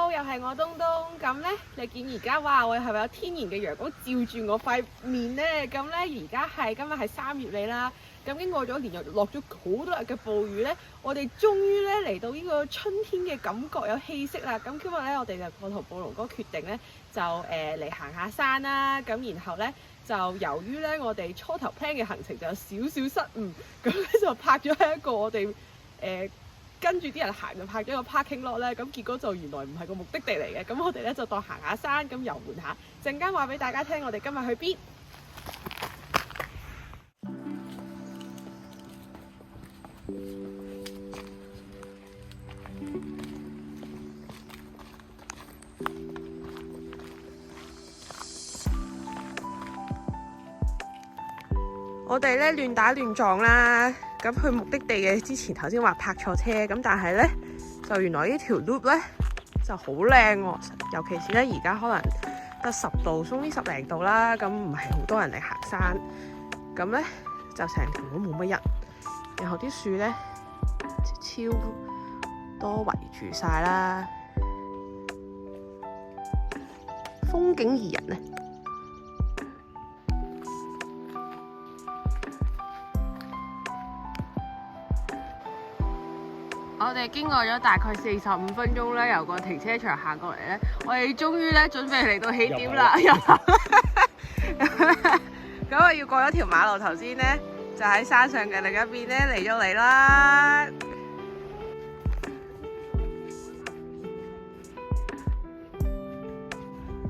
Hello， 又係我東東。咁呢，你見而家哇，我係咪有天然嘅陽光照住我塊面呢？咁呢，而家今日係3月尾啦。咁經過咗連日落咗好多日嘅暴雨呢，我哋終於呢嚟到呢個春天嘅感覺有氣息啦。咁今日呢，我哋就我同暴龍哥決定呢，就嚟行下山啦。咁然後呢，就由於呢，我哋初頭 plan 嘅行程就有少少失誤，咁咧就拍咗喺一個我哋跟住啲人行就拍咗個 parking lot 咧，咁結果就原來唔係個目的地嚟嘅，咁我哋咧就當行下山，咁遊玩下。陣間話俾大家聽，我哋今日去邊？我哋咧亂打亂撞啦，咁去目的地嘅之前頭先話泊錯車，咁但係咧就原來呢條 loop 咧就好靚喎，尤其是咧而家可能得10度，鬆啲10零度啦，咁唔係好多人嚟行山，咁咧就成條都冇乜人，然後啲樹咧超多圍住晒啦，風景宜人咧。我哋經過咗大概45分鐘咧，由個停車場行過嚟咧，我哋終於咧準備嚟到起點啦。咁我要過咗條馬路，頭先咧就喺山上嘅另一邊咧嚟咗嚟啦。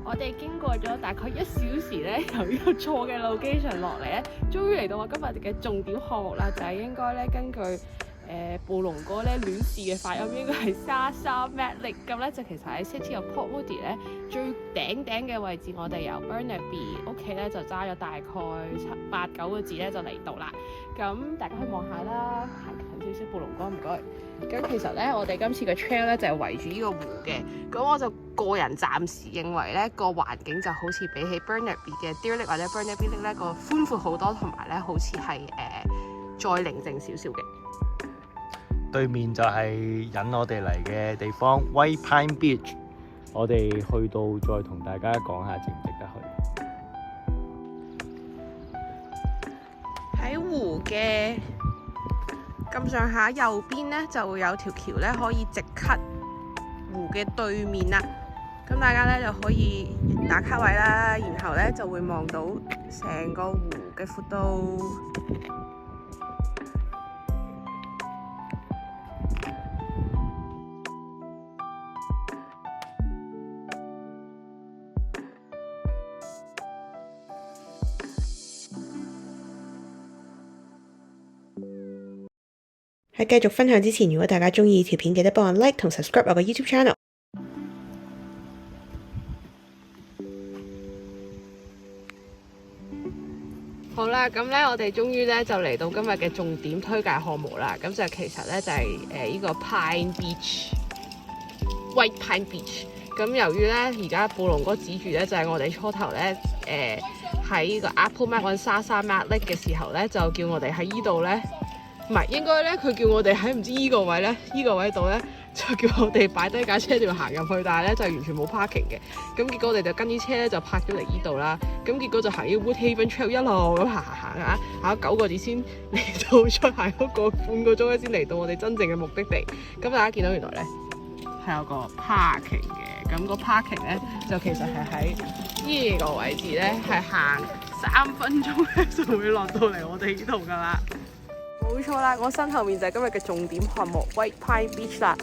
我哋經過咗大概1小時咧，由呢個錯嘅 location 落嚟咧，終於嚟到我今日嘅重點項目啦，就係應該咧根據暴龍哥咧亂試嘅發音應該係莎莎 Matlake， 咁咧就其實喺 City of Port Moody 咧最頂嘅位置，我哋由 Burnaby 屋企咧就揸咗大概7、8、9個字咧就嚟到啦。咁大家可以望下啦，行近少少，暴龍哥唔該。咁其實咧我哋今次嘅 trail 咧就係圍住呢個湖嘅，咁我就個人暫時認為咧個環境就好似比起 Burnaby 嘅 Deer Lake 或者 Burnaby Lake 咧個寬闊好多，同埋咧好似係再寧靜少少嘅。對面就係引我哋嚟嘅地方 White Pine Beach， 我哋去到再同大家講下值唔值得去。喺湖嘅咁上下右邊呢，就會有條橋咧可以直咳湖嘅對面啦。咁大家咧就可以打卡位啦，然後咧就會望到成個湖嘅闊度。喺繼續分享之前，如果大家鍾意條片，記得幫我 like 同 subscribe 我個 YouTube channel。好啦，咁咧我哋終於咧就嚟到今日嘅重點推介項目啦。咁就其實咧就係呢個 Pine Beach，White Pine Beach。咁由於咧而家暴龍哥指住咧就係我哋初頭咧喺呢個 Apple Map 揾莎莎 Matlake 嘅時候咧，就叫我哋喺依度咧。唔係，應該咧佢叫我哋喺唔知依個位咧，依個位度咧就叫我哋擺低架車就行入去，但係咧就完全冇 parking 嘅。咁結果我哋就跟啲車咧就泊咗嚟依度啦。咁結果就行呢個 Woodhaven Trail 一路咁行咗9個字先嚟到，再行咗個半個鐘咧先嚟到我哋真正嘅目的地。咁大家見到原來咧係有個 parking 嘅，咁個 parking 咧就其實係喺呢個位置咧，係行3分鐘咧就會落到嚟我哋呢度噶啦。冇錯啦，我身後面就係今日嘅重點項目 White Pine Beach 啦。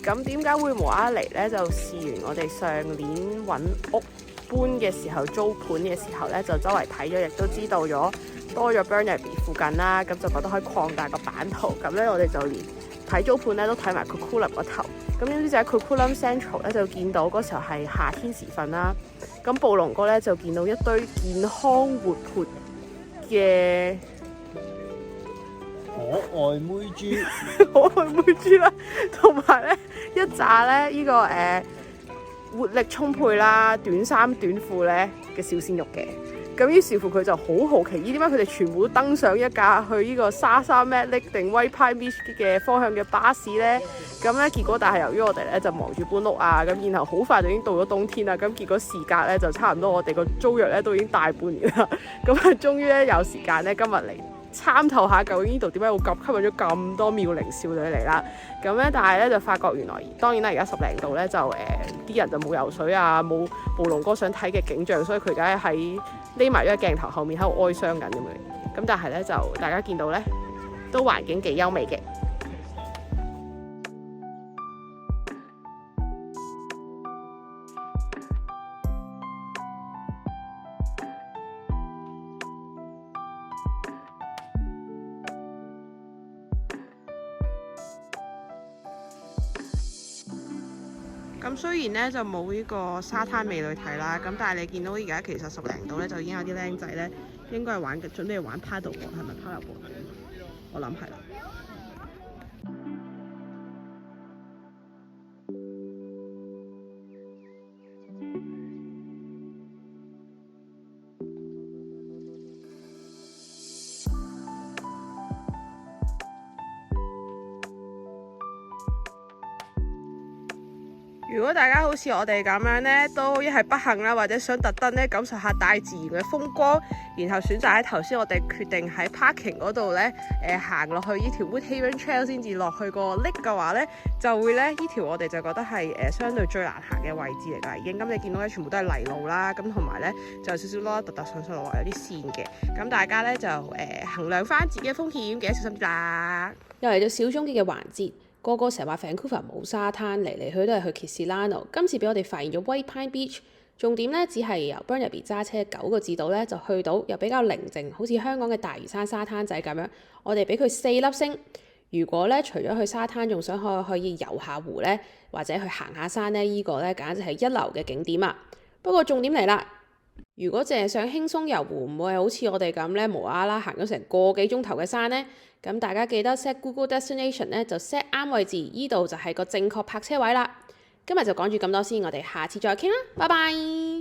咁點解會無啦啦嚟呢？就試完我哋上年揾屋搬嘅時候，租盤嘅時候呢，就周圍睇咗，亦都知道咗多咗 Burnaby 附近啦。咁就覺得可以擴大個版圖。咁呢，我哋就連睇租盤呢都睇埋 Coquitlam 嗰頭。咁點知就喺 Coquitlam Central 呢，就見到嗰時候係夏天時分啦。咁暴龍哥呢，就見到一堆健康活潑嘅可愛妹豬，可愛妹豬啦，同埋咧一紮咧呢個活力充沛啦，短衫短褲咧嘅小鮮肉嘅。咁於是乎佢就好好奇，點解佢哋全部都登上一架去呢個沙灘 Madlake 定 White Pine Beach 嘅方向嘅巴士咧？咁咧結果，但係由於我哋咧就忙住搬屋啊，咁然後好快就已經到咗冬天啦。咁結果時間咧就差唔多，我哋個租約咧都已經大半年啦。咁啊，終於咧有時間咧今日嚟參透下究竟呢度點解會咁吸引咗咁多妙齡少女嚟啦。咁咧，但係咧就發覺原來當然啦，而家10零度咧就啲人就冇游水啊，冇暴龍哥想睇嘅景象，所以佢而家喺匿埋咗喺鏡頭後面喺度哀傷緊咁樣。咁但係咧就大家見到咧都環境幾優美嘅。咁雖然咧就冇呢個沙灘美女睇啦，咁但係你見到而家其實10零度咧就已經有啲僆仔咧，應該係準備玩 paddle 喎，係咪 paddle 喎？我諗係啦。如果大家好似我哋咁樣咧，都一係不幸啦，或者想特登咧感受下大自然嘅風光，然後選擇喺頭先我哋決定喺 parking 嗰度咧，行落去呢條 Woodhaven Trail 先至落去個 lake 嘅話咧，就會咧呢條我哋就覺得係相對最難行嘅位置嚟㗎已經。咁你見到咧全部都係泥路啦，咁同埋咧就有少少咯，突突上上落落有啲線嘅。咁大家咧就衡量翻自己嘅風險，記得小心啲啦。又嚟到小總結嘅環節。個個成日話 Vancouver 冇沙灘，嚟嚟去都係去 Kitsilano。今次俾我哋發現咗 White Pine Beach，重點咧只係由 Burnaby 揸車9個字度咧就去到，又比較寧靜，好似香港嘅大嶼山沙灘仔咁樣。我哋俾佢4粒星。如果咧除咗去沙灘，仲想可以遊下湖咧，或者去行下山咧，呢個咧簡直係一流嘅景點啊！不過重點嚟啦，如果淨係想輕鬆遊湖，唔會係好似我哋咁咧無啦啦行咗成個幾鐘頭嘅山咧。咁大家記得 set Google Destination 咧，就 set 啱位置，依度就係個正確泊車位啦。今日就講住咁多先，我哋下次再傾啦，拜拜。